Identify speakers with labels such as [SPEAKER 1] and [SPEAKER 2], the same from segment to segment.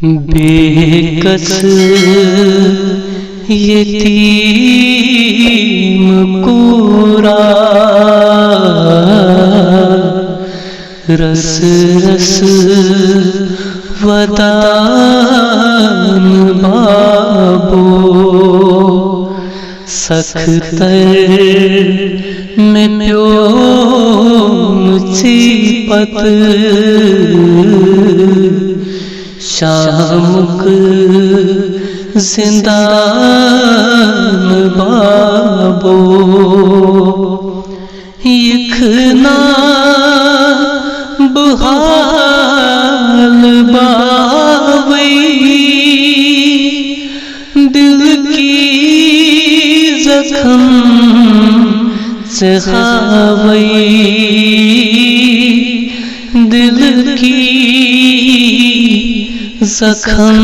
[SPEAKER 1] بے کس یتیم کورا رس رس ودان بابو سختر میں پیوم چیپت شامک زندان بابو یکنا بحال باوی دل کی زخم سخاوی دل کی زخم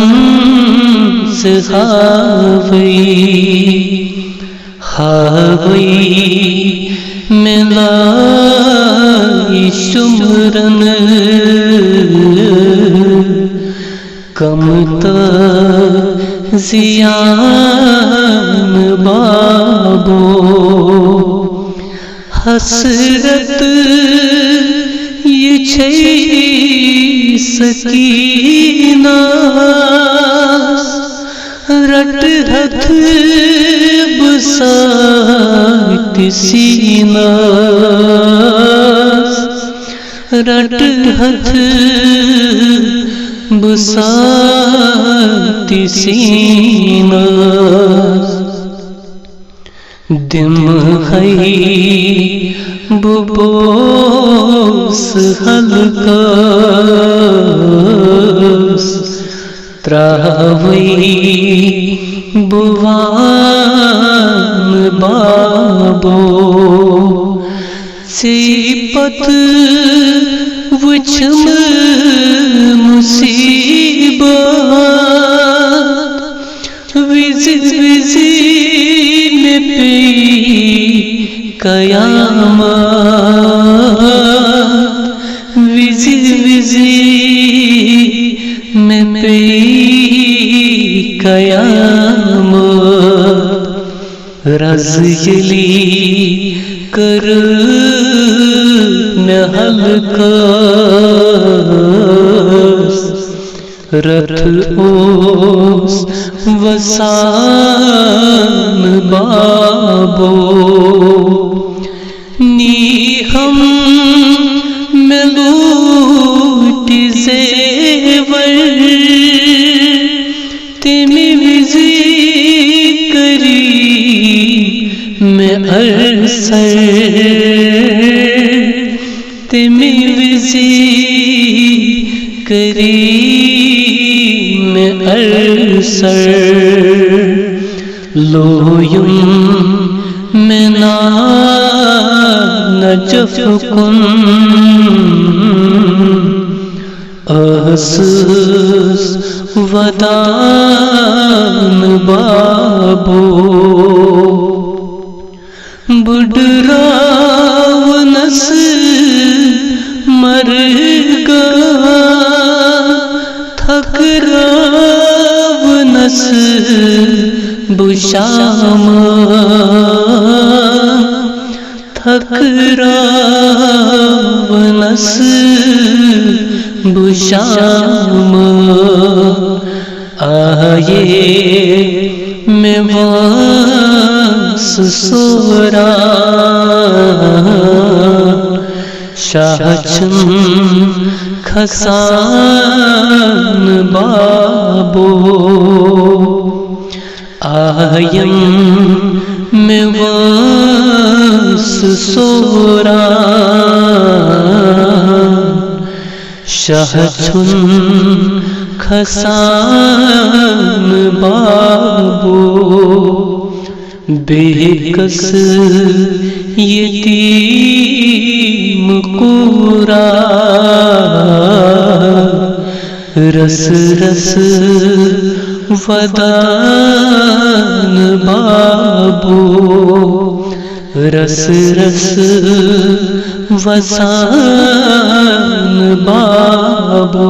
[SPEAKER 1] سخاوی خاوی ملائی شمرن کمتا زیان بابو حسرت یہ چھئی سکینہ رٹ ہتھ بساٹ سینہ رٹ ہتھ بساٹ سینہ دم ہے ببوس حلقاس تراوی بوان بابو سیپت وچھم مصیبت وزی وزی میں پی قیامت وزی وزی میں پی قیامت رزیلی کر نحلقاس رتھ اوس وسان بابو نیہم ملوٹی زیور تیمی وزی کری میں ارسر تیمی وزی کری میں ارسر لویم میں نجف کن احسس ودان بابو بڑراو نس مرگا تھکراو نس بشام تھکراو نس بشام آئے میں واس سورا شاہ چن کھسان بابو آئیم میں واس سورا شاہ چن کھسان بابو بے کس یتیم کورا رس رس ودان بابو رس رس وسان بابو